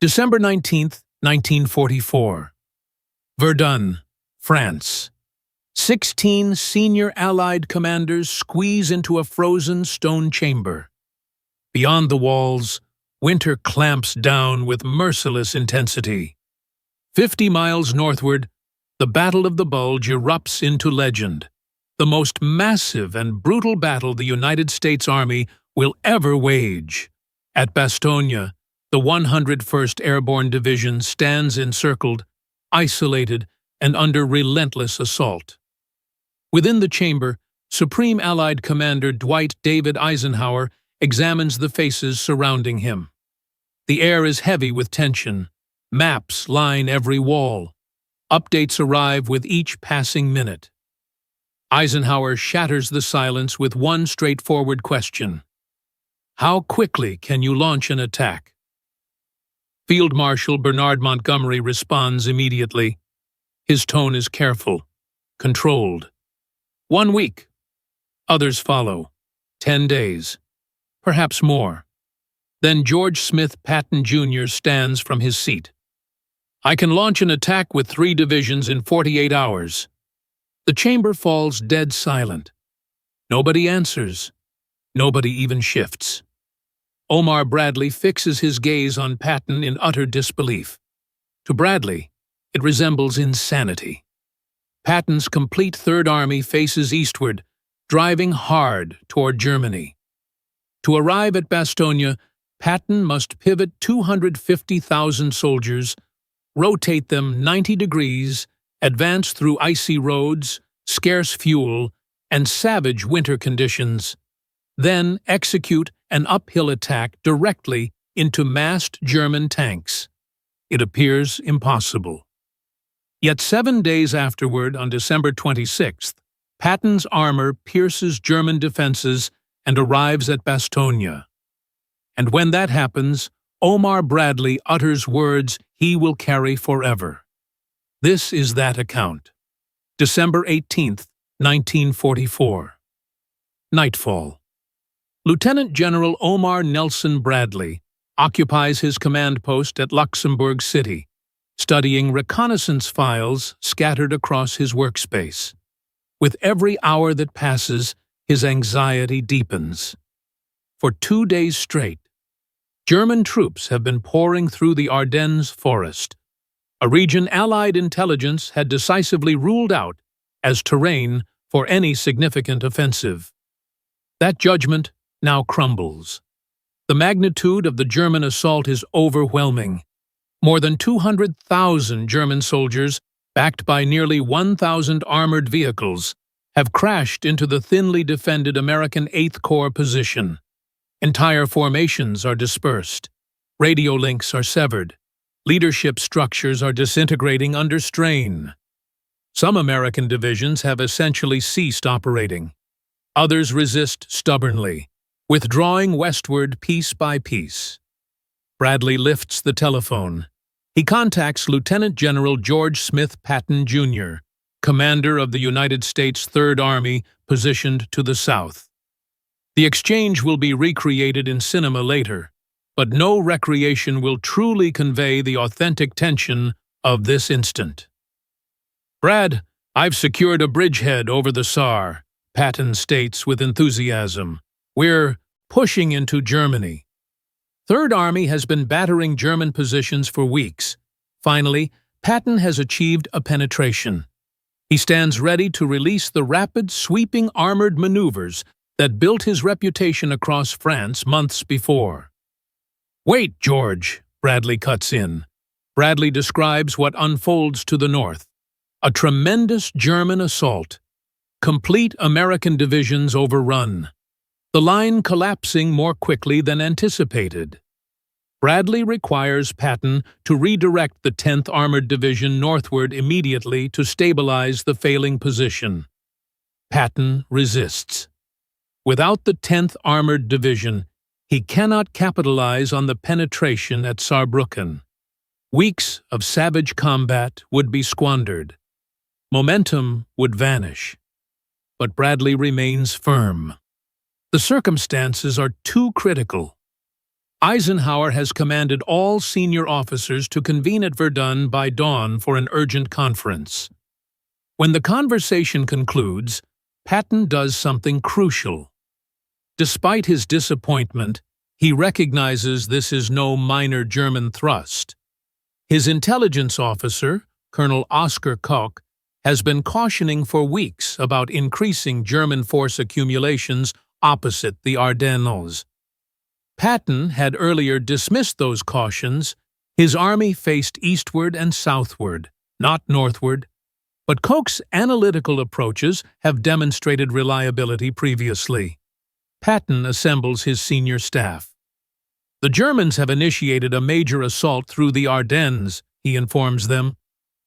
December 19th, 1944. Verdun, France. 16 senior Allied commanders squeeze into a frozen stone chamber. Beyond the walls, winter clamps down with merciless intensity. 50 miles northward, the Battle of the Bulge erupts into legend, the most massive and brutal battle the United States Army will ever wage. At Bastogne, the 101st Airborne Division stands encircled, isolated, and under relentless assault. Within the chamber, Supreme Allied Commander Dwight David Eisenhower examines the faces surrounding him. The air is heavy with tension. Maps line every wall. Updates arrive with each passing minute. Eisenhower shatters the silence with one straightforward question. How quickly can you launch an attack? Field Marshal Bernard Montgomery responds immediately. His tone is careful, controlled. 1 week. Others follow. 10 days. Perhaps more. Then George Smith Patton Jr. stands from his seat. I can launch an attack with 3 divisions in 48 hours. The chamber falls dead silent. Nobody answers. Nobody even shifts. Omar Bradley fixes his gaze on Patton in utter disbelief. To Bradley, it resembles insanity. Patton's complete Third Army faces eastward, driving hard toward Germany. To arrive at Bastogne, Patton must pivot 250,000 soldiers, rotate them 90 degrees, advance through icy roads, scarce fuel, and savage winter conditions, then execute an uphill attack directly into massed German tanks. It appears impossible. Yet 7 days afterward, on December 26th, Patton's armor pierces German defenses and arrives at Bastogne. And when that happens, Omar Bradley utters words he will carry forever. This is that account. December 18th, 1944. Nightfall. Lieutenant General Omar Nelson Bradley occupies his command post at Luxembourg City, studying reconnaissance files scattered across his workspace. With every hour that passes, his anxiety deepens. For 2 days straight, German troops have been pouring through the Ardennes forest, a region Allied intelligence had decisively ruled out as terrain for any significant offensive. That judgment now crumbles. The magnitude of the German assault is overwhelming. More than 200,000 German soldiers, backed by nearly 1,000 armored vehicles, have crashed into the thinly defended American 8th Corps position. Entire formations are dispersed. Radio links are severed. Leadership structures are disintegrating under strain. Some American divisions have essentially ceased operating. Others resist stubbornly, withdrawing westward piece by piece. Bradley lifts the telephone. He contacts Lieutenant General George Smith Patton Jr., commander of the United States Third Army positioned to the south. The exchange will be recreated in cinema later, but no recreation will truly convey the authentic tension of this instant. Brad, I've secured a bridgehead over the Saar, Patton states with enthusiasm. We're pushing into Germany. Third Army has been battering German positions for weeks. Finally, Patton has achieved a penetration. He stands ready to release the rapid, sweeping armored maneuvers that built his reputation across France months before. Wait, George, Bradley cuts in. Bradley describes what unfolds to the north. A tremendous German assault. Complete American divisions overrun. The line collapsing more quickly than anticipated. Bradley requires Patton to redirect the 10th Armored Division northward immediately to stabilize the failing position. Patton resists. Without the 10th Armored Division, he cannot capitalize on the penetration at Saarbrücken. Weeks of savage combat would be squandered. Momentum would vanish. But Bradley remains firm. The circumstances are too critical. Eisenhower has commanded all senior officers to convene at Verdun by dawn for an urgent conference. When the conversation concludes, Patton does something crucial. Despite his disappointment, he recognizes this is no minor German thrust. His intelligence officer, Colonel Oskar Koch, has been cautioning for weeks about increasing German force accumulations opposite the Ardennes. Patton had earlier dismissed those cautions. His army faced eastward and southward, not northward, but Koch's analytical approaches have demonstrated reliability previously. Patton assembles his senior staff. The Germans have initiated a major assault through the Ardennes, he informs them.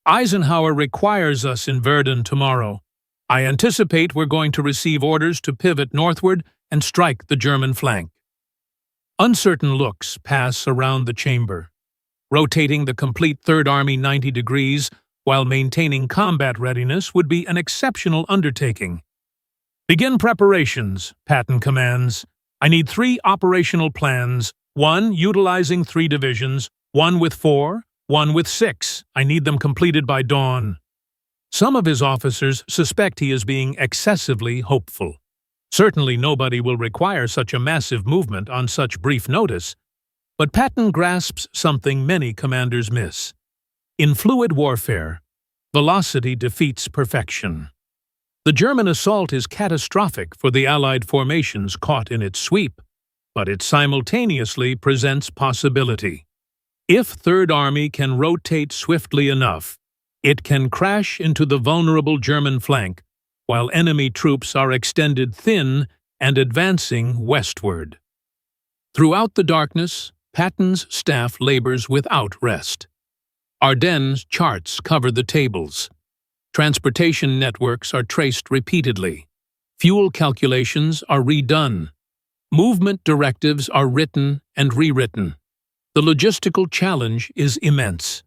Eisenhower requires us in Verdun tomorrow. I anticipate we're going to receive orders to pivot northward and strike the German flank. Uncertain looks pass around the chamber. Rotating the complete Third Army 90 degrees while maintaining combat readiness would be an exceptional undertaking. Begin preparations, Patton commands. I need 3 operational plans, 1 utilizing 3 divisions, 1 with 4, 1 with 6. I need them completed by dawn. Some of his officers suspect he is being excessively hopeful. Certainly nobody will require such a massive movement on such brief notice, but Patton grasps something many commanders miss. In fluid warfare, velocity defeats perfection. The German assault is catastrophic for the Allied formations caught in its sweep, but it simultaneously presents possibility. If Third Army can rotate swiftly enough, it can crash into the vulnerable German flank, while enemy troops are extended thin and advancing westward. Throughout the darkness, Patton's staff labors without rest. Ardennes charts cover the tables. Transportation networks are traced repeatedly. Fuel calculations are redone. Movement directives are written and rewritten. The logistical challenge is immense.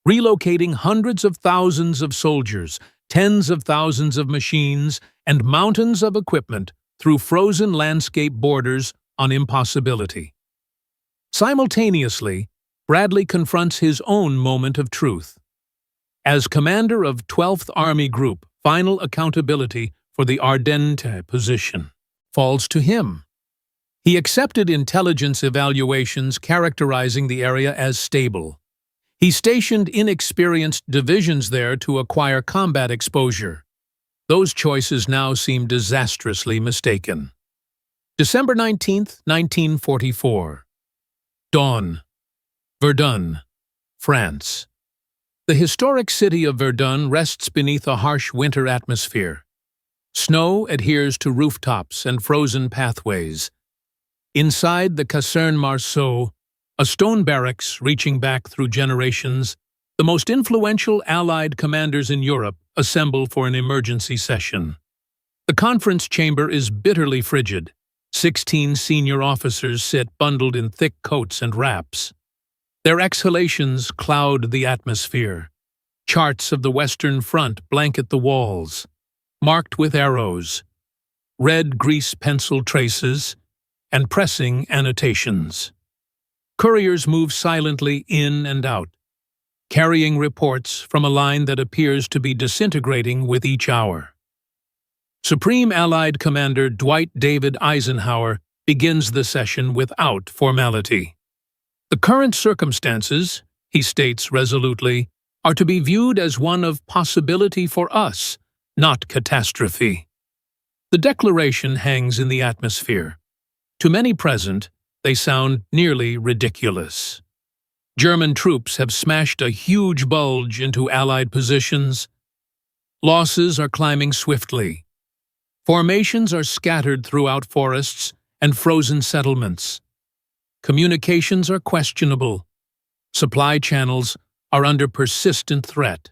Relocating hundreds of thousands of soldiers, tens of thousands of machines, and mountains of equipment through frozen landscape borders on impossibility. Simultaneously, Bradley confronts his own moment of truth. As commander of 12th Army Group, final accountability for the Ardennes position falls to him. He accepted intelligence evaluations characterizing the area as stable. He stationed inexperienced divisions there to acquire combat exposure. Those choices now seem disastrously mistaken. December 19, 1944. Dawn. Verdun, France. The historic city of Verdun rests beneath a harsh winter atmosphere. Snow adheres to rooftops and frozen pathways. Inside the Caserne Marceau, a stone barracks reaching back through generations, the most influential Allied commanders in Europe assemble for an emergency session. The conference chamber is bitterly frigid. 16 senior officers sit bundled in thick coats and wraps. Their exhalations cloud the atmosphere. Charts of the Western Front blanket the walls, marked with arrows, red grease pencil traces, and pressing annotations. Couriers move silently in and out, carrying reports from a line that appears to be disintegrating with each hour. Supreme Allied Commander Dwight David Eisenhower begins the session without formality. The current circumstances, he states resolutely, are to be viewed as one of possibility for us, not catastrophe. The declaration hangs in the atmosphere. To many present, they sound nearly ridiculous. German troops have smashed a huge bulge into Allied positions. Losses are climbing swiftly. Formations are scattered throughout forests and frozen settlements. Communications are questionable. Supply channels are under persistent threat.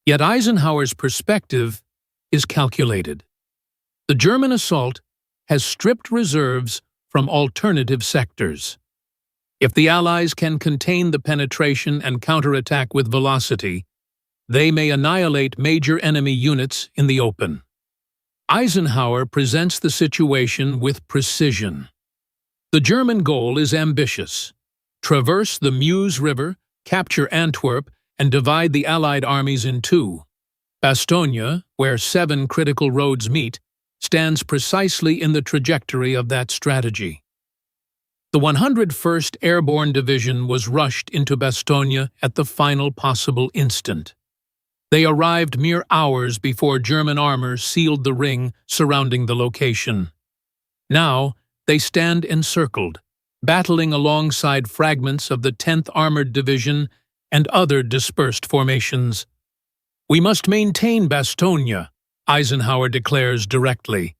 Yet Eisenhower's perspective is calculated. The German assault has stripped reserves from alternative sectors. If the Allies can contain the penetration and counterattack with velocity, they may annihilate major enemy units in the open. Eisenhower presents the situation with precision. The German goal is ambitious: traverse the Meuse River, capture Antwerp, and divide the Allied armies in two. Bastogne, where 7 critical roads meet, stands precisely in the trajectory of that strategy. The 101st Airborne Division was rushed into Bastogne at the final possible instant. They arrived mere hours before German armor sealed the ring surrounding the location. Now, they stand encircled, battling alongside fragments of the 10th Armored Division and other dispersed formations. "We must maintain Bastogne," Eisenhower declares directly.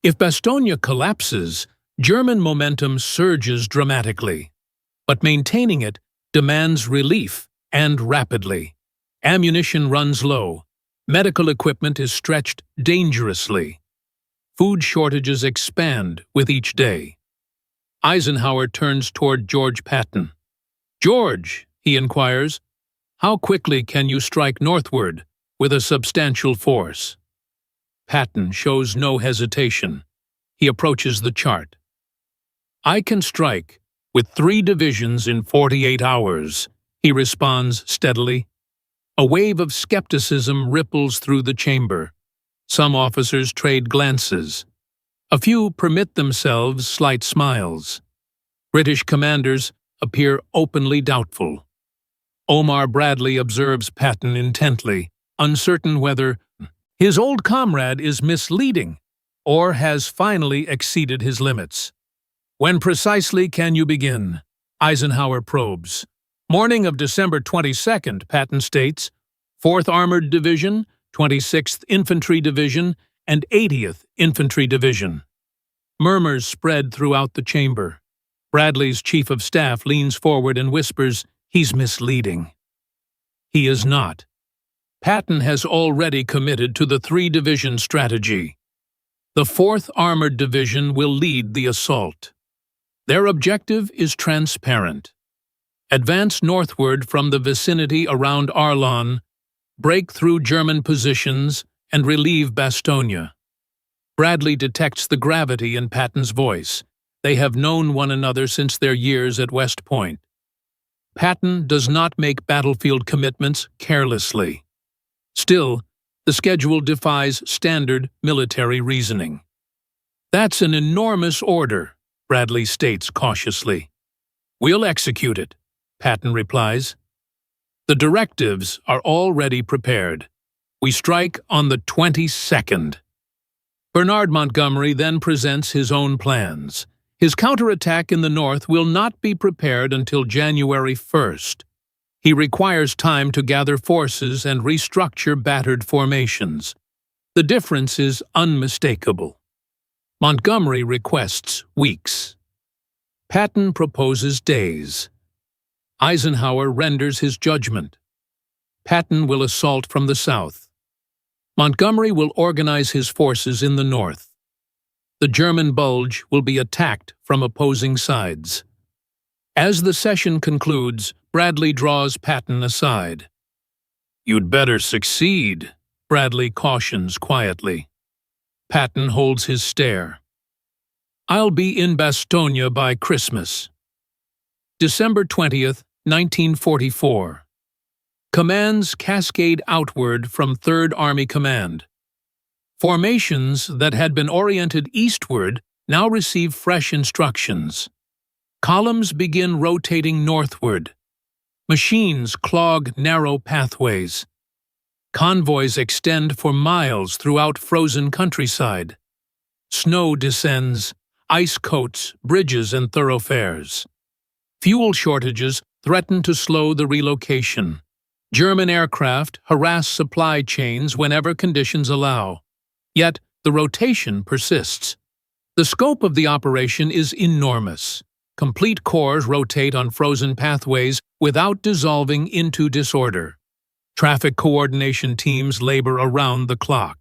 If Bastogne collapses, German momentum surges dramatically. But maintaining it demands relief, and rapidly. Ammunition runs low. Medical equipment is stretched dangerously. Food shortages expand with each day. Eisenhower turns toward George Patton. "George," he inquires, "how quickly can you strike northward with a substantial force?" Patton shows no hesitation. He approaches the chart. "I can strike with 3 divisions in 48 hours, he responds steadily. A wave of skepticism ripples through the chamber. Some officers trade glances. A few permit themselves slight smiles. British commanders appear openly doubtful. Omar Bradley observes Patton intently, uncertain whether his old comrade is misleading or has finally exceeded his limits. "When precisely can you begin?" Eisenhower probes. "Morning of December 22nd, Patton states. 4th Armored Division, 26th Infantry Division, and 80th Infantry Division." Murmurs spread throughout the chamber. Bradley's Chief of Staff leans forward and whispers, "He's misleading." He is not. Patton has already committed to the 3-division strategy. The 4th Armored Division will lead the assault. Their objective is transparent: advance northward from the vicinity around Arlon, break through German positions, and relieve Bastogne. Bradley detects the gravity in Patton's voice. They have known one another since their years at West Point. Patton does not make battlefield commitments carelessly. Still, the schedule defies standard military reasoning. "That's an enormous order," Bradley states cautiously. "We'll execute it," Patton replies. "The directives are already prepared. We strike on the 22nd. Bernard Montgomery then presents his own plans. His counterattack in the north will not be prepared until January 1st. He requires time to gather forces and restructure battered formations. The difference is unmistakable. Montgomery requests weeks. Patton proposes days. Eisenhower renders his judgment. Patton will assault from the south. Montgomery will organize his forces in the north. The German Bulge will be attacked from opposing sides. As the session concludes, Bradley draws Patton aside. "You'd better succeed," Bradley cautions quietly. Patton holds his stare. "I'll be in Bastogne by Christmas." December 20th, 1944. Commands cascade outward from 3rd Army Command. Formations that had been oriented eastward now receive fresh instructions. Columns begin rotating northward. Machines clog narrow pathways. Convoys extend for miles throughout frozen countryside. Snow descends, ice coats bridges and thoroughfares. Fuel shortages threaten to slow the relocation. German aircraft harass supply chains whenever conditions allow. Yet, the rotation persists. The scope of the operation is enormous. Complete corps rotate on frozen pathways without dissolving into disorder. Traffic coordination teams labor around the clock.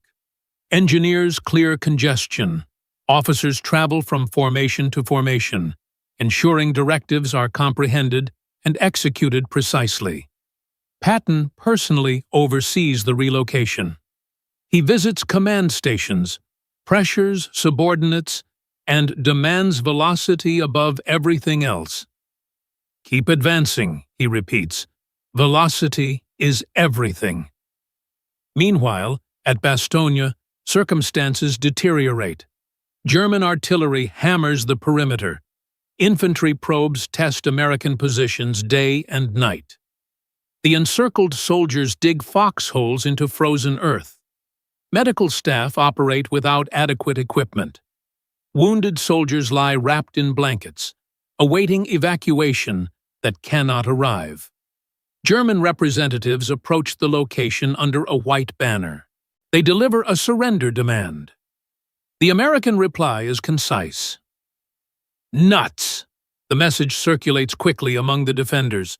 Engineers clear congestion. Officers travel from formation to formation, ensuring directives are comprehended and executed precisely. Patton personally oversees the relocation. He visits command stations, pressures subordinates, and demands velocity above everything else. "Keep advancing," he repeats. "Velocity is everything." Meanwhile, at Bastogne, circumstances deteriorate. German artillery hammers the perimeter. Infantry probes test American positions day and night. The encircled soldiers dig foxholes into frozen earth. Medical staff operate without adequate equipment. Wounded soldiers lie wrapped in blankets, awaiting evacuation that cannot arrive. German representatives approach the location under a white banner. They deliver a surrender demand. The American reply is concise. "Nuts!" The message circulates quickly among the defenders.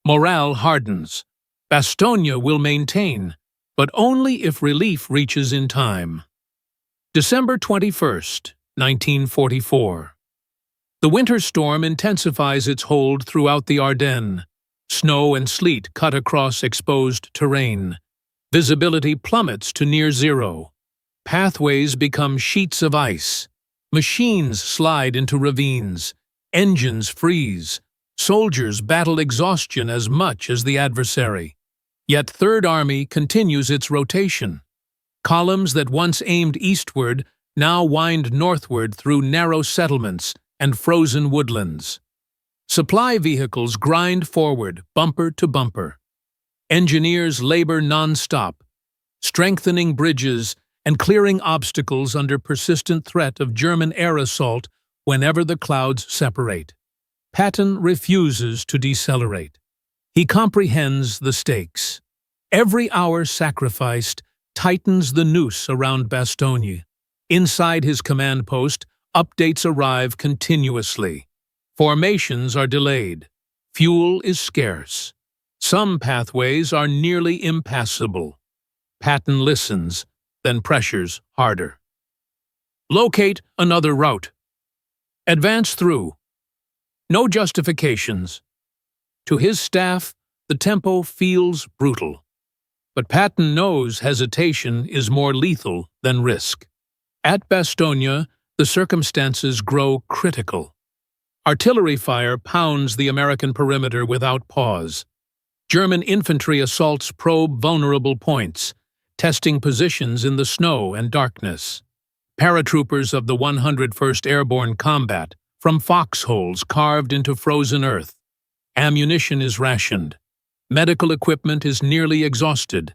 Morale hardens. Bastogne will maintain, but only if relief reaches in time. December 21st, 1944. The winter storm intensifies its hold throughout the Ardennes. Snow and sleet cut across exposed terrain. Visibility plummets to near zero. Pathways become sheets of ice. Machines slide into ravines. Engines freeze. Soldiers battle exhaustion as much as the adversary. Yet Third Army continues its rotation. Columns that once aimed eastward now wind northward through narrow settlements and frozen woodlands. Supply vehicles grind forward, bumper to bumper. Engineers labor non-stop, strengthening bridges and clearing obstacles under persistent threat of German air assault whenever the clouds separate. Patton refuses to decelerate. He comprehends the stakes. Every hour sacrificed tightens the noose around Bastogne. Inside his command post, updates arrive continuously. Formations are delayed. Fuel is scarce. Some pathways are nearly impassable. Patton listens, then pressures harder. "Locate another route. Advance through. No justifications." To his staff, the tempo feels brutal. But Patton knows hesitation is more lethal than risk. At Bastogne, the circumstances grow critical. Artillery fire pounds the American perimeter without pause. German infantry assaults probe vulnerable points, testing positions in the snow and darkness. Paratroopers of the 101st Airborne combat from foxholes carved into frozen earth. Ammunition is rationed. Medical equipment is nearly exhausted.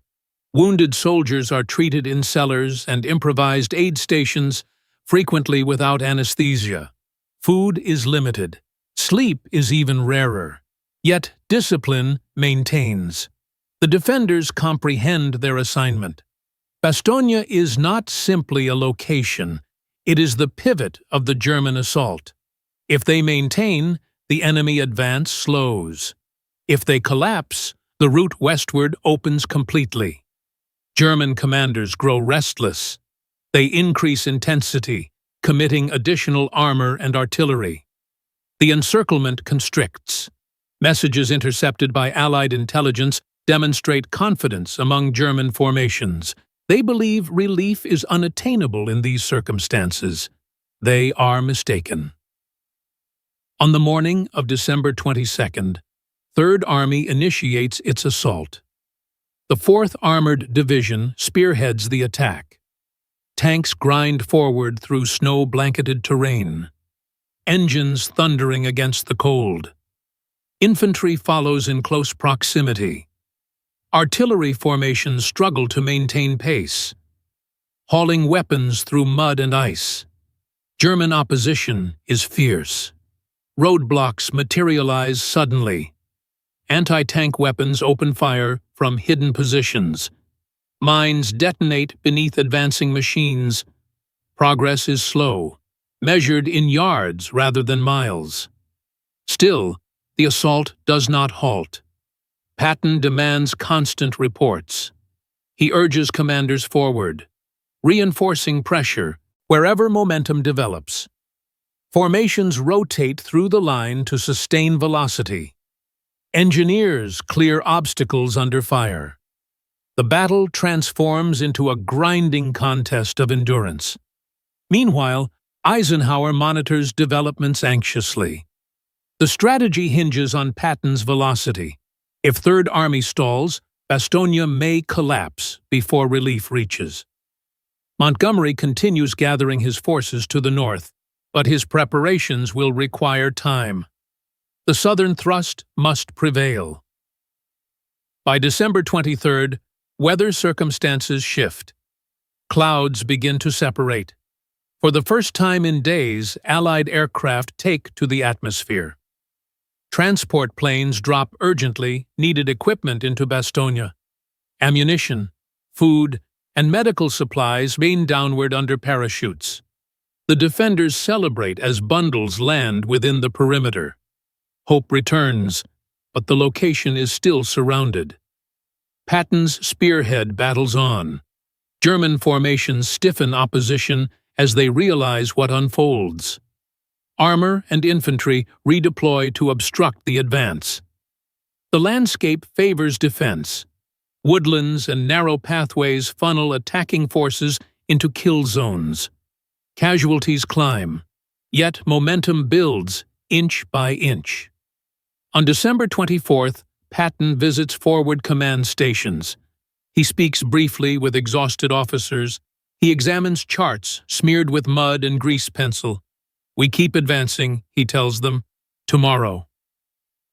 Wounded soldiers are treated in cellars and improvised aid stations, frequently without anesthesia. Food is limited. Sleep is even rarer. Yet discipline maintains. The defenders comprehend their assignment. Bastogne is not simply a location. It is the pivot of the German assault. If they maintain, the enemy advance slows. If they collapse, the route westward opens completely. German commanders grow restless. They increase intensity, committing additional armor and artillery. The encirclement constricts. Messages intercepted by Allied intelligence demonstrate confidence among German formations. They believe relief is unattainable in these circumstances. They are mistaken. On the morning of December 22nd, Third Army initiates its assault. The 4th Armored Division spearheads the attack. Tanks grind forward through snow-blanketed terrain. Engines thundering against the cold. Infantry follows in close proximity. Artillery formations struggle to maintain pace, hauling weapons through mud and ice. German opposition is fierce. Roadblocks materialize suddenly. Anti-tank weapons open fire from hidden positions. Mines detonate beneath advancing machines. Progress is slow, measured in yards rather than miles. Still, the assault does not halt. Patton demands constant reports. He urges commanders forward, reinforcing pressure wherever momentum develops. Formations rotate through the line to sustain velocity. Engineers clear obstacles under fire. The battle transforms into a grinding contest of endurance. Meanwhile, Eisenhower monitors developments anxiously. The strategy hinges on Patton's velocity. If Third Army stalls, Bastogne may collapse before relief reaches. Montgomery continues gathering his forces to the north, but his preparations will require time. The southern thrust must prevail. By December 23rd, weather circumstances shift. Clouds begin to separate. For the first time in days, Allied aircraft take to the atmosphere. Transport planes drop urgently needed equipment into Bastogne. Ammunition, food, and medical supplies rain downward under parachutes. The defenders celebrate as bundles land within the perimeter. Hope returns, but the location is still surrounded. Patton's spearhead battles on. German formations stiffen opposition as they realize what unfolds. Armor and infantry redeploy to obstruct the advance. The landscape favors defense. Woodlands and narrow pathways funnel attacking forces into kill zones. Casualties climb, yet momentum builds inch by inch. On December 24th, Patton visits forward command stations. He speaks briefly with exhausted officers. He examines charts smeared with mud and grease pencil. "We keep advancing," he tells them, "tomorrow."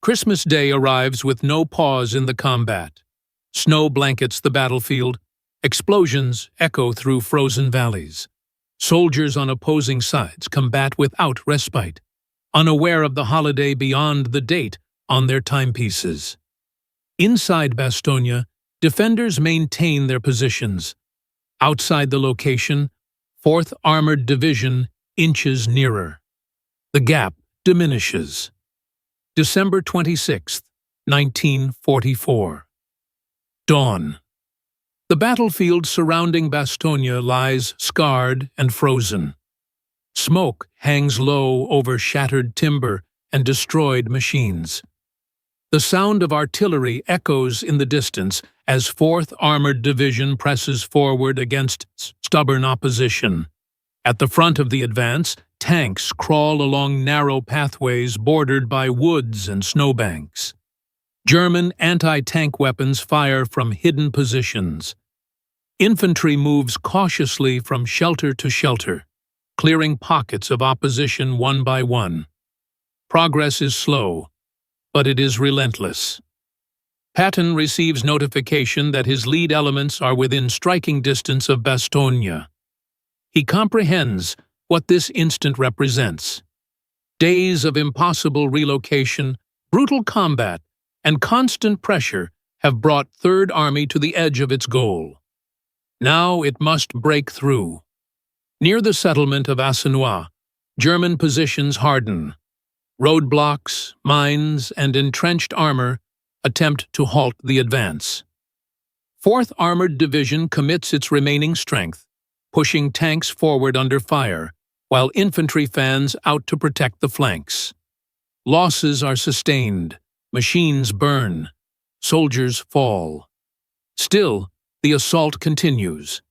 Christmas Day arrives with no pause in the combat. Snow blankets the battlefield. Explosions echo through frozen valleys. Soldiers on opposing sides combat without respite, unaware of the holiday beyond the date on their timepieces. Inside Bastogne, defenders maintain their positions. Outside the location, 4th Armored Division inches nearer. The gap diminishes. December 26, 1944. Dawn. The battlefield surrounding Bastogne lies scarred and frozen. Smoke hangs low over shattered timber and destroyed machines. The sound of artillery echoes in the distance as 4th Armored Division presses forward against stubborn opposition. At the front of the advance, tanks crawl along narrow pathways bordered by woods and snowbanks. German anti-tank weapons fire from hidden positions. Infantry moves cautiously from shelter to shelter, clearing pockets of opposition one by one. Progress is slow, but it is relentless. Patton receives notification that his lead elements are within striking distance of Bastogne. He comprehends what this instant represents. Days of impossible relocation, brutal combat, and constant pressure have brought Third Army to the edge of its goal. Now it must break through. Near the settlement of Bastogne, German positions harden. Roadblocks, mines, and entrenched armor attempt to halt the advance. 4th Armored Division commits its remaining strength, pushing tanks forward under fire, while infantry fans out to protect the flanks. Losses are sustained. Machines burn. Soldiers fall. Still, the assault continues.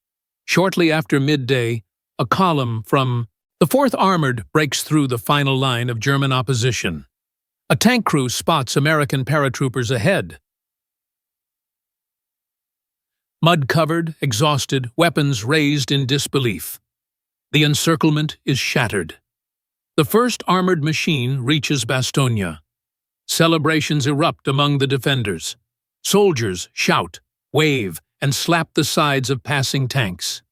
Shortly after midday, a column from the 4th Armored breaks through the final line of German opposition. A tank crew spots American paratroopers ahead. Mud-covered, exhausted, weapons raised in disbelief. The encirclement is shattered. The 1st Armored Machine reaches Bastogne. Celebrations erupt among the defenders. Soldiers shout, wave, and slap the sides of passing tanks.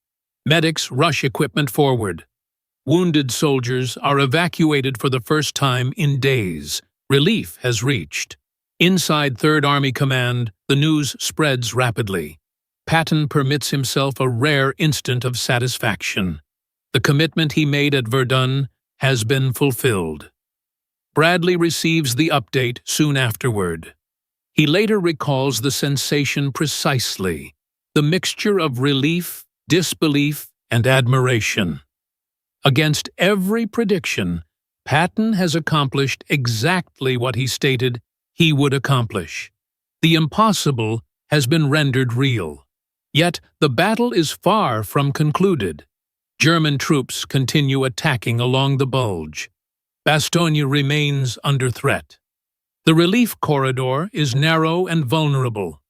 Medics rush equipment forward. Wounded soldiers are evacuated for the first time in days. Relief has reached. Inside 3rd Army Command, the news spreads rapidly. Patton permits himself a rare instant of satisfaction. The commitment he made at Verdun has been fulfilled. Bradley receives the update soon afterward. He later recalls the sensation precisely, the mixture of relief, disbelief, and admiration. Against every prediction, Patton has accomplished exactly what he stated he would accomplish. The impossible has been rendered real. Yet the battle is far from concluded. German troops continue attacking along the Bulge. Bastogne remains under threat. The relief corridor is narrow and vulnerable.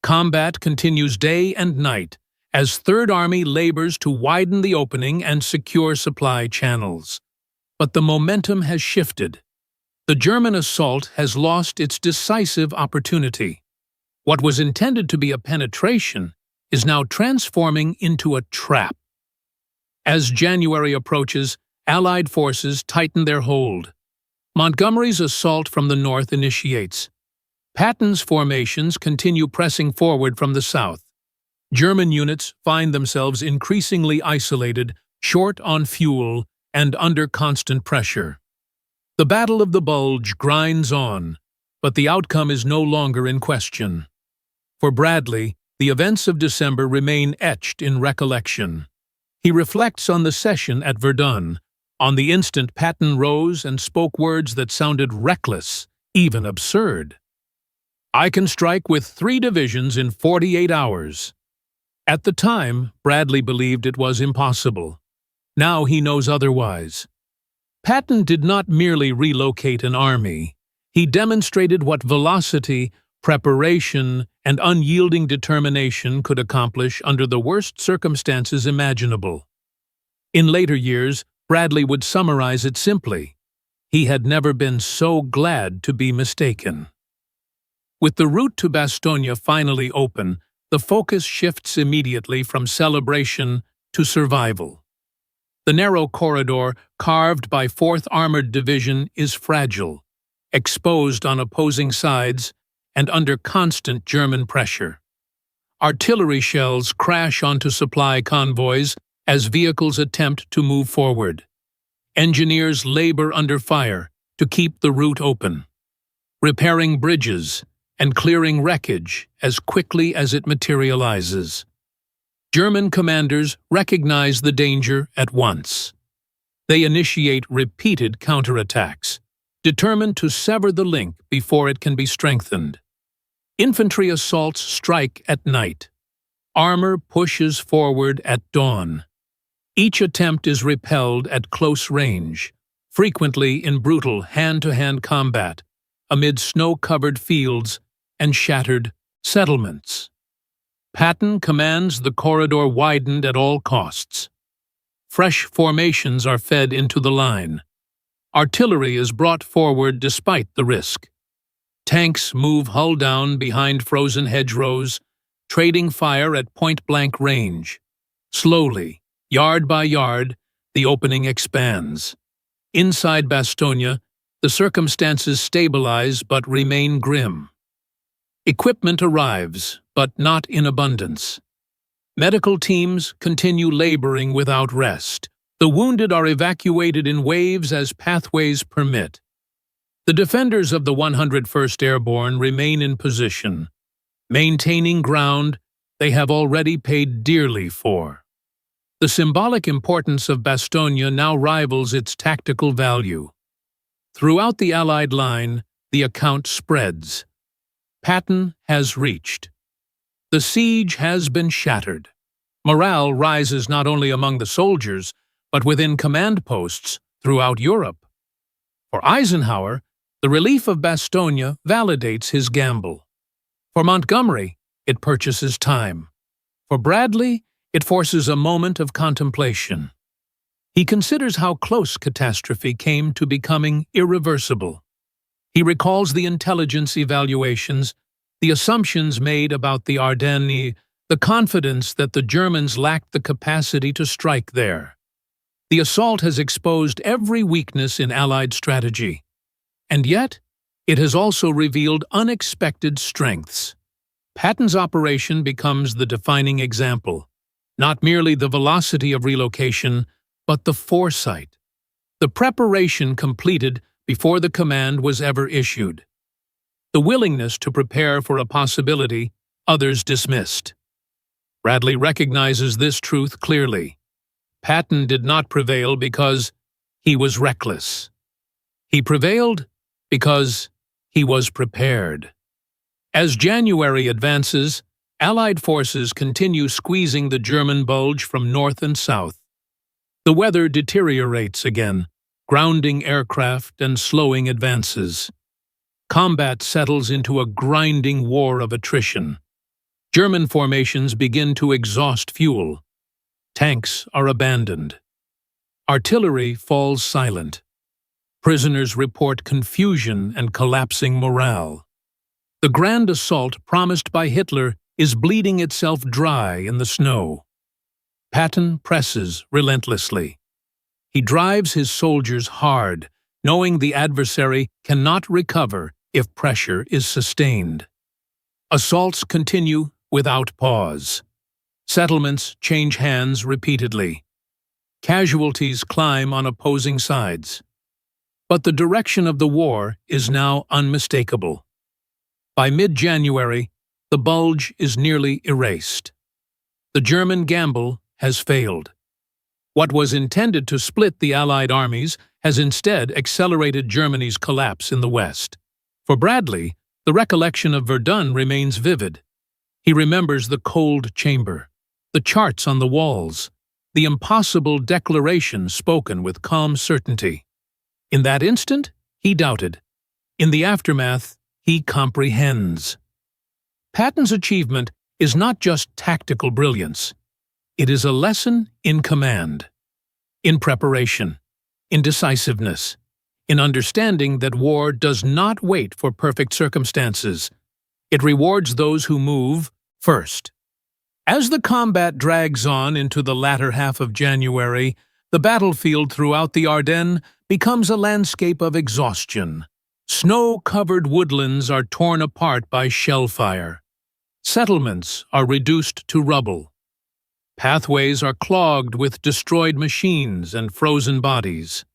Combat continues day and night as Third Army labors to widen the opening and secure supply channels. But the momentum has shifted. The German assault has lost its decisive opportunity. What was intended to be a penetration is now transforming into a trap. As January approaches, Allied forces tighten their hold. Montgomery's assault from the north initiates. Patton's formations continue pressing forward from the south. German units find themselves increasingly isolated, short on fuel, and under constant pressure. The Battle of the Bulge grinds on, but the outcome is no longer in question. For Bradley, the events of December remain etched in recollection. He reflects on the session at Verdun. On the instant, Patton rose and spoke words that sounded reckless, even absurd. "I can strike with 3 divisions in 48 hours. At the time, Bradley believed it was impossible. Now he knows otherwise. Patton did not merely relocate an army. He demonstrated what velocity, preparation, and unyielding determination could accomplish under the worst circumstances imaginable. In later years, Bradley would summarize it simply: he had never been so glad to be mistaken. With the route to Bastogne finally open, the focus shifts immediately from celebration to survival. The narrow corridor, carved by 4th Armored Division, is fragile, exposed on opposing sides, and under constant German pressure. Artillery shells crash onto supply convoys as vehicles attempt to move forward. Engineers labor under fire to keep the route open, repairing bridges and clearing wreckage as quickly as it materializes. German commanders recognize the danger at once. They initiate repeated counterattacks, determined to sever the link before it can be strengthened. Infantry assaults strike at night. Armor pushes forward at dawn. Each attempt is repelled at close range, frequently in brutal hand-to-hand combat, amid snow-covered fields and shattered settlements. Patton commands the corridor widened at all costs. Fresh formations are fed into the line. Artillery is brought forward despite the risk. Tanks move hull down behind frozen hedgerows, trading fire at point-blank range. Slowly, yard by yard, the opening expands. Inside Bastogne, the circumstances stabilize but remain grim. Equipment arrives, but not in abundance. Medical teams continue laboring without rest. The wounded are evacuated in waves as pathways permit. The defenders of the 101st Airborne remain in position, maintaining ground they have already paid dearly for. The symbolic importance of Bastogne now rivals its tactical value. Throughout the Allied line, the account spreads. Patton has reached. The siege has been shattered. Morale rises not only among the soldiers, but within command posts throughout Europe. For Eisenhower, the relief of Bastogne validates his gamble. For Montgomery, it purchases time. For Bradley, it forces a moment of contemplation. He considers how close catastrophe came to becoming irreversible. He recalls the intelligence evaluations, the assumptions made about the Ardennes, the confidence that the Germans lacked the capacity to strike there. The assault has exposed every weakness in Allied strategy. And yet, it has also revealed unexpected strengths. Patton's operation becomes the defining example. Not merely the velocity of relocation, but the foresight. The preparation completed before the command was ever issued. The willingness to prepare for a possibility others dismissed. Bradley recognizes this truth clearly. Patton did not prevail because he was reckless. He prevailed because he was prepared. As January advances, Allied forces continue squeezing the German Bulge from north and south. The weather deteriorates again, grounding aircraft and slowing advances. Combat settles into a grinding war of attrition. German formations begin to exhaust fuel. Tanks are abandoned. Artillery falls silent. Prisoners report confusion and collapsing morale. The grand assault promised by Hitler is bleeding itself dry in the snow. Patton presses relentlessly. He drives his soldiers hard, knowing the adversary cannot recover if pressure is sustained. Assaults continue without pause. Settlements change hands repeatedly. Casualties climb on opposing sides. But the direction of the war is now unmistakable. By mid-January, the Bulge is nearly erased. The German gamble has failed. What was intended to split the Allied armies has instead accelerated Germany's collapse in the West. For Bradley, the recollection of Verdun remains vivid. He remembers the cold chamber, the charts on the walls, the impossible declaration spoken with calm certainty. In that instant, he doubted. In the aftermath, he comprehends. Patton's achievement is not just tactical brilliance. It is a lesson in command, in preparation, in decisiveness, in understanding that war does not wait for perfect circumstances. It rewards those who move first. As the combat drags on into the latter half of January, the battlefield throughout the Ardennes becomes a landscape of exhaustion. Snow-covered woodlands are torn apart by shell fire. Settlements are reduced to rubble. Pathways are clogged with destroyed machines and frozen bodies.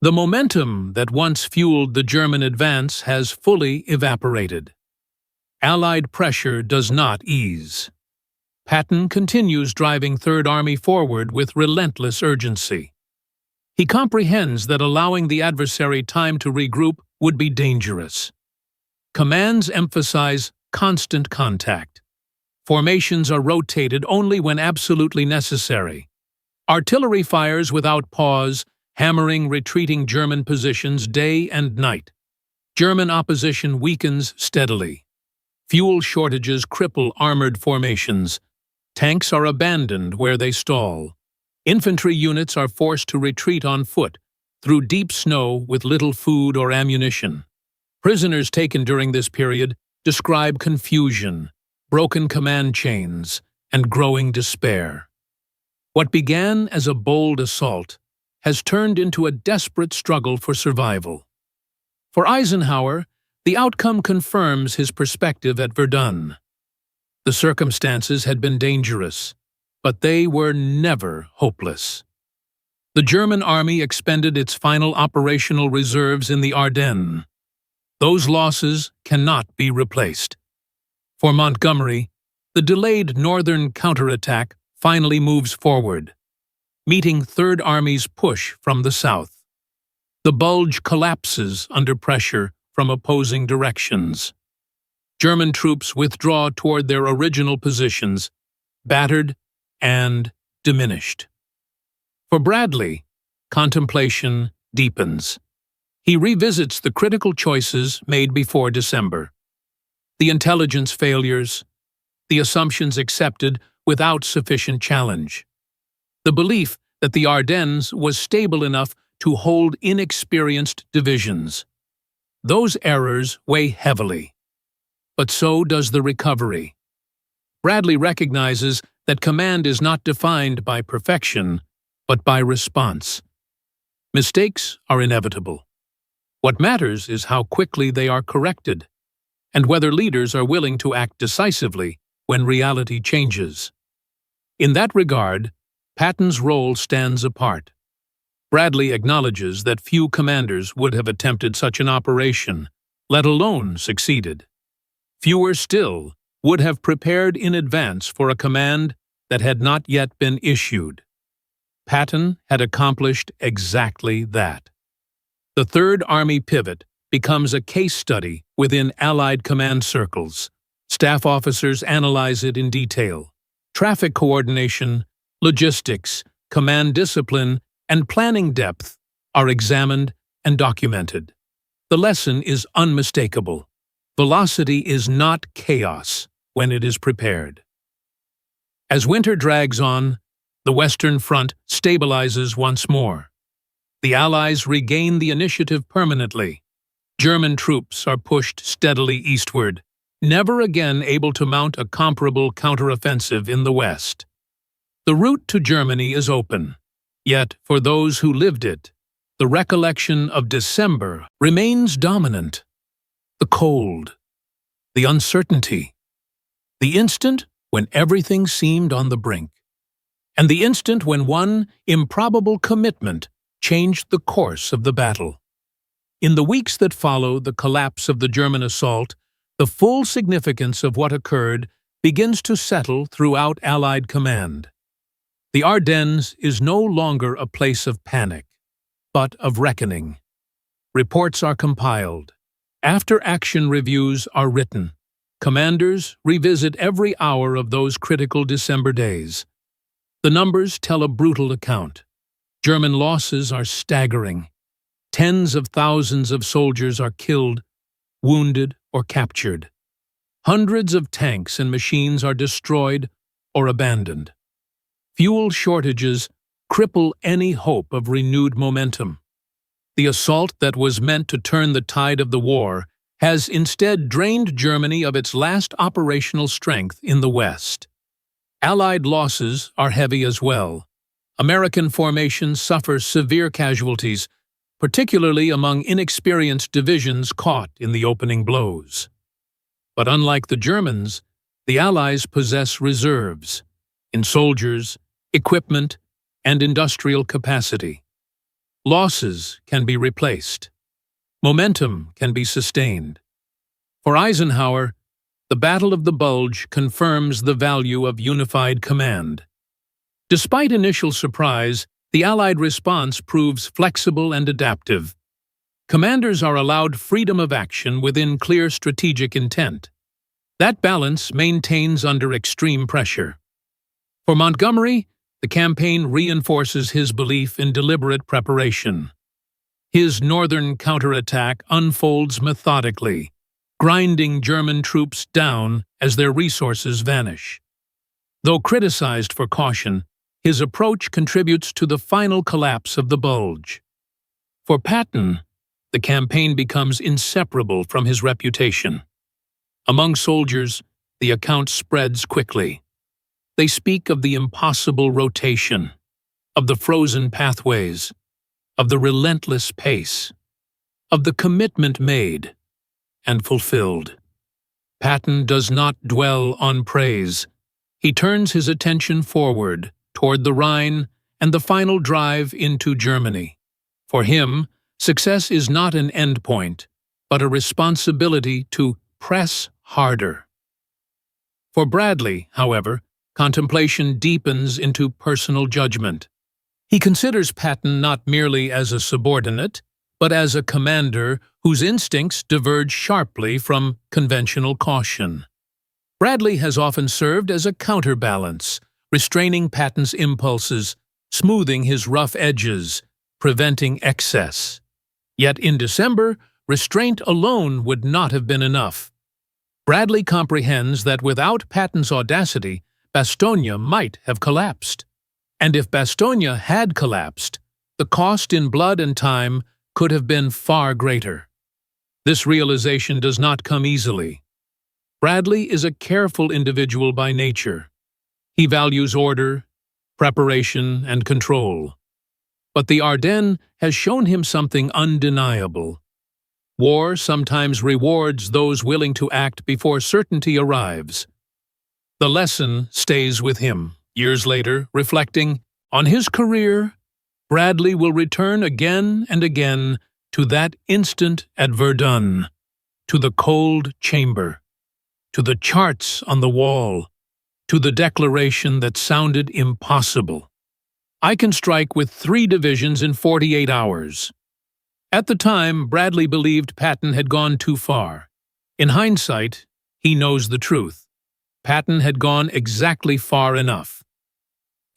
The momentum that once fueled the German advance has fully evaporated. Allied pressure does not ease. Patton continues driving Third Army forward with relentless urgency. He comprehends that allowing the adversary time to regroup would be dangerous. Commands emphasize constant contact. Formations are rotated only when absolutely necessary. Artillery fires without pause, hammering retreating German positions day and night. German opposition weakens steadily. Fuel shortages cripple armored formations. Tanks are abandoned where they stall. Infantry units are forced to retreat on foot, through deep snow with little food or ammunition. Prisoners taken during this period describe confusion, broken command chains, and growing despair. What began as a bold assault has turned into a desperate struggle for survival. For Eisenhower, the outcome confirms his perspective at Verdun. The circumstances had been dangerous, but they were never hopeless. The German army expended its final operational reserves in the Ardennes. Those losses cannot be replaced. For Montgomery, the delayed northern counterattack finally moves forward, meeting Third Army's push from the south. The Bulge collapses under pressure from opposing directions. German troops withdraw toward their original positions, battered and diminished. For Bradley, contemplation deepens. He revisits the critical choices made before December. The intelligence failures, the assumptions accepted without sufficient challenge. The belief that the Ardennes was stable enough to hold inexperienced divisions. Those errors weigh heavily. But so does the recovery. Bradley recognizes that command is not defined by perfection, but by response. Mistakes are inevitable. What matters is how quickly they are corrected, and whether leaders are willing to act decisively when reality changes. In that regard, Patton's role stands apart. Bradley acknowledges that few commanders would have attempted such an operation, let alone succeeded. Fewer still would have prepared in advance for a command that had not yet been issued. Patton had accomplished exactly that. The Third Army pivot becomes a case study within Allied command circles. Staff officers analyze it in detail. Traffic coordination, logistics, command discipline, and planning depth are examined and documented. The lesson is unmistakable. Velocity is not chaos when it is prepared. As winter drags on, the Western Front stabilizes once more. The Allies regain the initiative permanently. German troops are pushed steadily eastward, never again able to mount a comparable counteroffensive in the West. The route to Germany is open, yet for those who lived it, the recollection of December remains dominant. The cold, the uncertainty, the instant when everything seemed on the brink, and the instant when one improbable commitment changed the course of the battle. In the weeks that follow the collapse of the German assault, the full significance of what occurred begins to settle throughout Allied command. The Ardennes is no longer a place of panic, but of reckoning. Reports are compiled. After-action reviews are written. Commanders revisit every hour of those critical December days. The numbers tell a brutal account. German losses are staggering. Tens of thousands of soldiers are killed, wounded, or captured. Hundreds of tanks and machines are destroyed or abandoned. Fuel shortages cripple any hope of renewed momentum. The assault that was meant to turn the tide of the war has instead drained Germany of its last operational strength in the West. Allied losses are heavy as well. American formations suffer severe casualties, particularly among inexperienced divisions caught in the opening blows. But unlike the Germans, the Allies possess reserves in soldiers, equipment, and industrial capacity. Losses can be replaced. Momentum can be sustained. For Eisenhower, the Battle of the Bulge confirms the value of unified command. Despite initial surprise, the Allied response proves flexible and adaptive. Commanders are allowed freedom of action within clear strategic intent. That balance maintains under extreme pressure. For Montgomery, the campaign reinforces his belief in deliberate preparation. His northern counterattack unfolds methodically, grinding German troops down as their resources vanish. Though criticized for caution, his approach contributes to the final collapse of the Bulge. For Patton, the campaign becomes inseparable from his reputation. Among soldiers, the account spreads quickly. They speak of the impossible rotation, of the frozen pathways, of the relentless pace, of the commitment made and fulfilled. Patton does not dwell on praise. He turns his attention forward, toward the Rhine and the final drive into Germany. For him, success is not an endpoint, but a responsibility to press harder. For Bradley, however, contemplation deepens into personal judgment. He considers Patton not merely as a subordinate, but as a commander whose instincts diverge sharply from conventional caution. Bradley has often served as a counterbalance, restraining Patton's impulses, smoothing his rough edges, preventing excess. Yet in December, restraint alone would not have been enough. Bradley comprehends that without Patton's audacity, Bastogne might have collapsed. And if Bastogne had collapsed, the cost in blood and time could have been far greater. This realization does not come easily. Bradley is a careful individual by nature. He values order, preparation, and control. But the Ardennes has shown him something undeniable. War sometimes rewards those willing to act before certainty arrives. The lesson stays with him. Years later, reflecting on his career, Bradley will return again and again to that instant at Verdun, to the cold chamber, to the charts on the wall, to the declaration that sounded impossible. I can strike with 3 divisions in 48 hours. At the time, Bradley believed Patton had gone too far. In hindsight, he knows the truth. Patton had gone exactly far enough.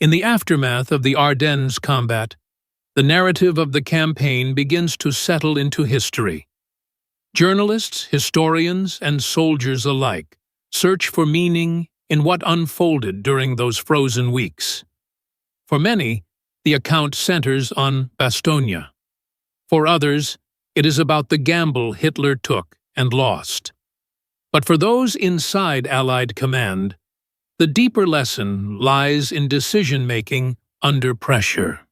In the aftermath of the Ardennes combat, the narrative of the campaign begins to settle into history. Journalists, historians, and soldiers alike search for meaning in what unfolded during those frozen weeks. For many, the account centers on Bastogne. For others, it is about the gamble Hitler took and lost. But for those inside Allied command, the deeper lesson lies in decision-making under pressure.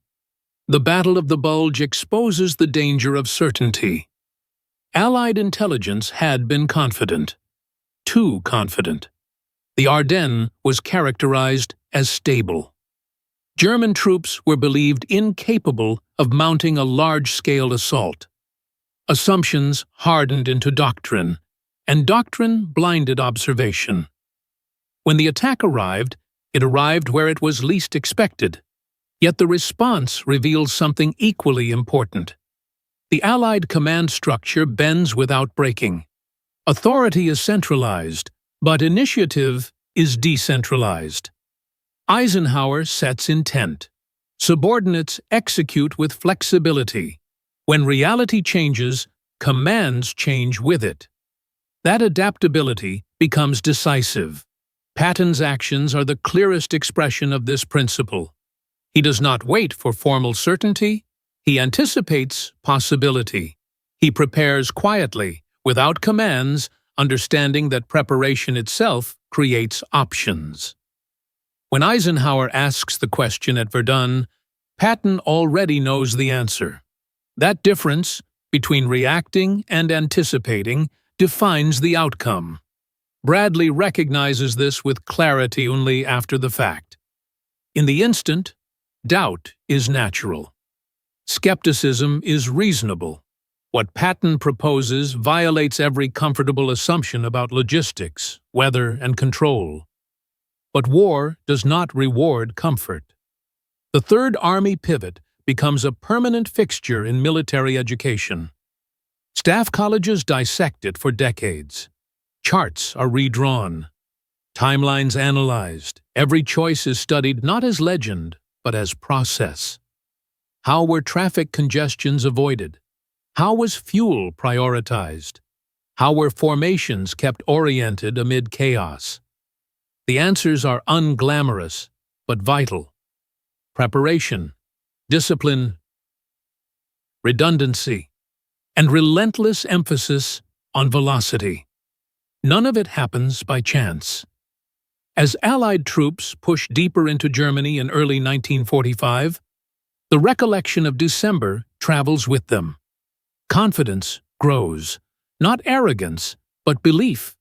The Battle of the Bulge exposes the danger of certainty. Allied intelligence had been confident. Too confident. The Ardennes was characterized as stable. German troops were believed incapable of mounting a large-scale assault. Assumptions hardened into doctrine, and doctrine blinded observation. When the attack arrived, it arrived where it was least expected. Yet the response reveals something equally important. The Allied command structure bends without breaking. Authority is centralized, but initiative is decentralized. Eisenhower sets intent. Subordinates execute with flexibility. When reality changes, commands change with it. That adaptability becomes decisive. Patton's actions are the clearest expression of this principle. He does not wait for formal certainty. He anticipates possibility. He prepares quietly, without commands, understanding that preparation itself creates options. When Eisenhower asks the question at Verdun, Patton already knows the answer. That difference between reacting and anticipating defines the outcome. Bradley recognizes this with clarity only after the fact. In the instant, doubt is natural. Skepticism is reasonable. What Patton proposes violates every comfortable assumption about logistics, weather, and control. But war does not reward comfort. The Third Army pivot becomes a permanent fixture in military education. Staff colleges dissect it for decades. Charts are redrawn. Timelines analyzed. Every choice is studied not as legend, but as process. How were traffic congestions avoided? How was fuel prioritized? How were formations kept oriented amid chaos? The answers are unglamorous, but vital. Preparation, discipline, redundancy, and relentless emphasis on velocity. None of it happens by chance. As Allied troops push deeper into Germany in early 1945, the recollection of December travels with them. Confidence grows, not arrogance, but belief.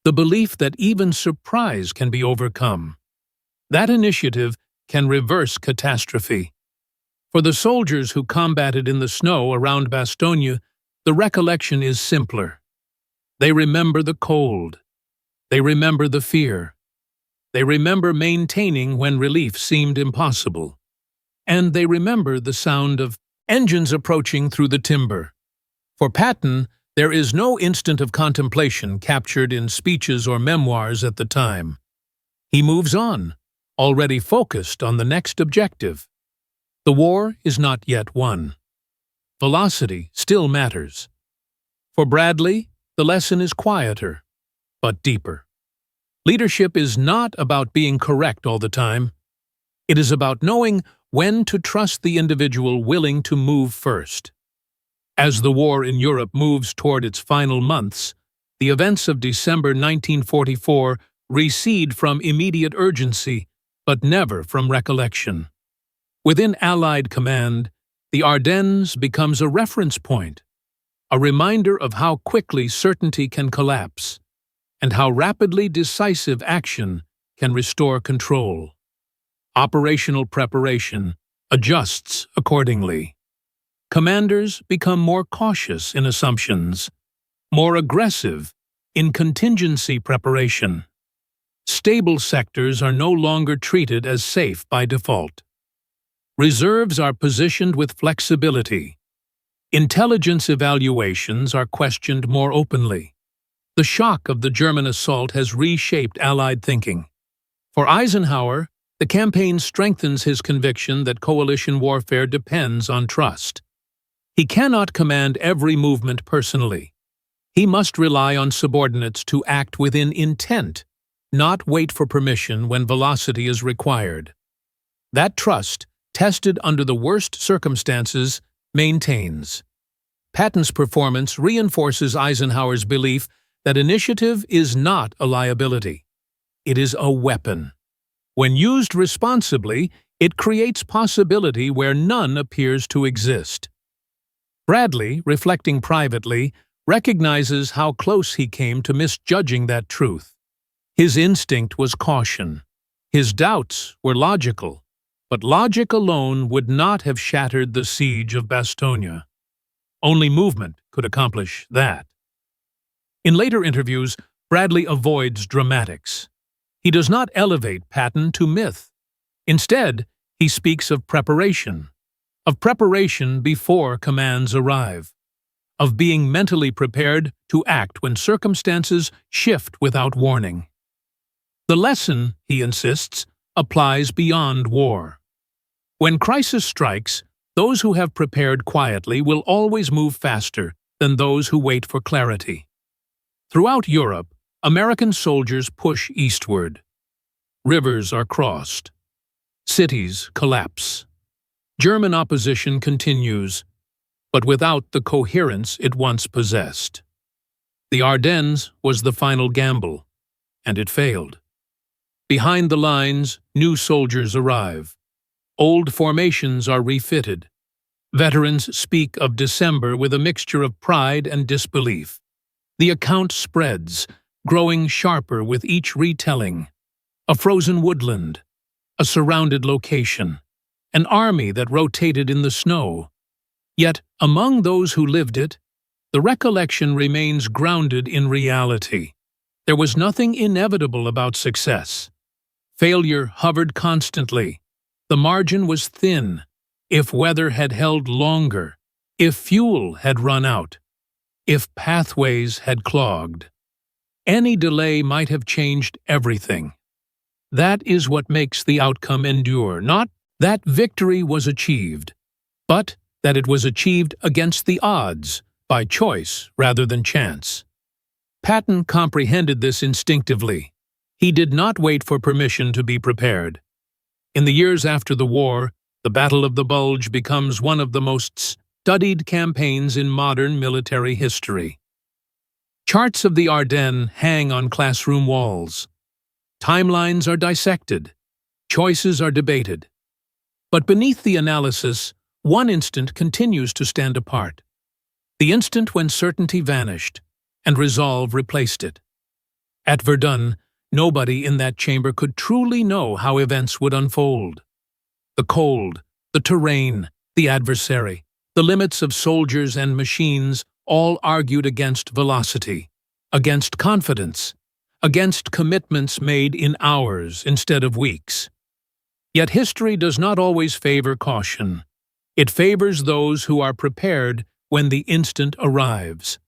The belief that even surprise can be overcome. That initiative can reverse catastrophe. For the soldiers who combated in the snow around Bastogne, the recollection is simpler. They remember the cold. They remember the fear. They remember maintaining when relief seemed impossible. And they remember the sound of engines approaching through the timber. For Patton, there is no instant of contemplation captured in speeches or memoirs at the time. He moves on, already focused on the next objective. The war is not yet won. Velocity still matters. For Bradley, the lesson is quieter, but deeper. Leadership is not about being correct all the time. It is about knowing when to trust the individual willing to move first. As the war in Europe moves toward its final months, the events of December 1944 recede from immediate urgency, but never from recollection. Within Allied command, the Ardennes becomes a reference point, a reminder of how quickly certainty can collapse, and how rapidly decisive action can restore control. Operational preparation adjusts accordingly. Commanders become more cautious in assumptions, more aggressive in contingency preparation. Stable sectors are no longer treated as safe by default. Reserves are positioned with flexibility. Intelligence evaluations are questioned more openly. The shock of the German assault has reshaped Allied thinking. For Eisenhower, The campaign strengthens his conviction that coalition warfare depends on trust. He cannot command every movement personally. He must rely on subordinates to act within intent, not wait for permission when velocity is required. That trust, tested under the worst circumstances, maintains. Patton's performance reinforces Eisenhower's belief that initiative is not a liability. It is a weapon. When used responsibly, it creates possibility where none appears to exist. Bradley, reflecting privately, recognizes how close he came to misjudging that truth. His instinct was caution. His doubts were logical, but logic alone would not have shattered the siege of Bastogne. Only movement could accomplish that. In later interviews, Bradley avoids dramatics. He does not elevate Patton to myth. Instead, he speaks of preparation before commands arrive, of being mentally prepared to act when circumstances shift without warning. The lesson, he insists, applies beyond war. When crisis strikes, those who have prepared quietly will always move faster than those who wait for clarity. Throughout Europe, American soldiers push eastward. Rivers are crossed. Cities collapse. German opposition continues, but without the coherence it once possessed. The Ardennes was the final gamble, and it failed. Behind the lines, new soldiers arrive. Old formations are refitted. Veterans speak of December with a mixture of pride and disbelief. The account spreads, growing sharper with each retelling. A frozen woodland, a surrounded location, an army that rotated in the snow. Yet, among those who lived it, the recollection remains grounded in reality. There was nothing inevitable about success. Failure hovered constantly. The margin was thin. If weather had held longer, if fuel had run out, if pathways had clogged, any delay might have changed everything. That is what makes the outcome endure, not that victory was achieved, but that it was achieved against the odds, by choice rather than chance. Patton comprehended this instinctively. He did not wait for permission to be prepared. In the years after the war, the Battle of the Bulge becomes one of the most studied campaigns in modern military history. Charts of the Ardennes hang on classroom walls. Timelines are dissected. Choices are debated. But beneath the analysis, one instant continues to stand apart. The instant when certainty vanished and resolve replaced it. At Verdun, nobody in that chamber could truly know how events would unfold. The cold, the terrain, the adversary, the limits of soldiers and machines all argued against velocity, against confidence, against commitments made in hours instead of weeks. Yet history does not always favor caution. It favors those who are prepared when the instant arrives.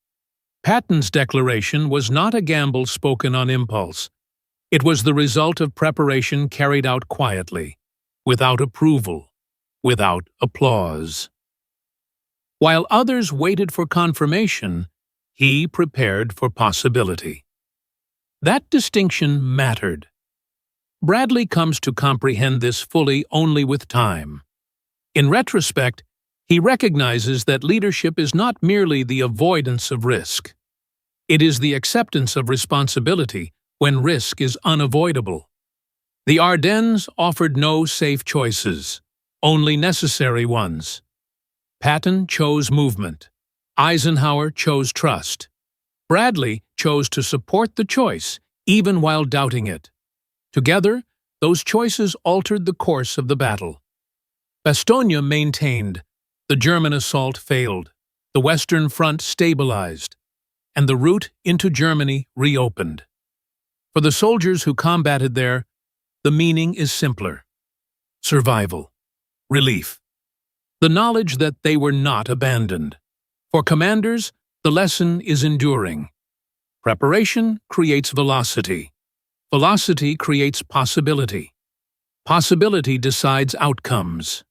Patton's declaration was not a gamble spoken on impulse. It was the result of preparation carried out quietly, without approval, without applause. While others waited for confirmation, he prepared for possibility. That distinction mattered. Bradley comes to comprehend this fully only with time. In retrospect, he recognizes that leadership is not merely the avoidance of risk. It is the acceptance of responsibility when risk is unavoidable. The Ardennes offered no safe choices, only necessary ones. Patton chose movement. Eisenhower chose trust. Bradley chose to support the choice, even while doubting it. Together, those choices altered the course of the battle. Bastogne maintained. The German assault failed. The Western Front stabilized, and the route into Germany reopened. For the soldiers who combated there, the meaning is simpler. Survival. Relief. The knowledge that they were not abandoned. For commanders, the lesson is enduring. Preparation creates velocity. Velocity creates possibility. Possibility decides outcomes.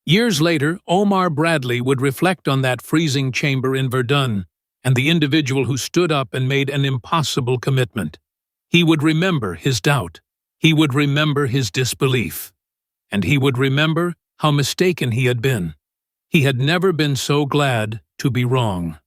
Years later, Omar Bradley would reflect on that freezing chamber in Verdun and the individual who stood up and made an impossible commitment. He would remember his doubt. He would remember his disbelief. And he would remember how mistaken he had been. He had never been so glad to be wrong.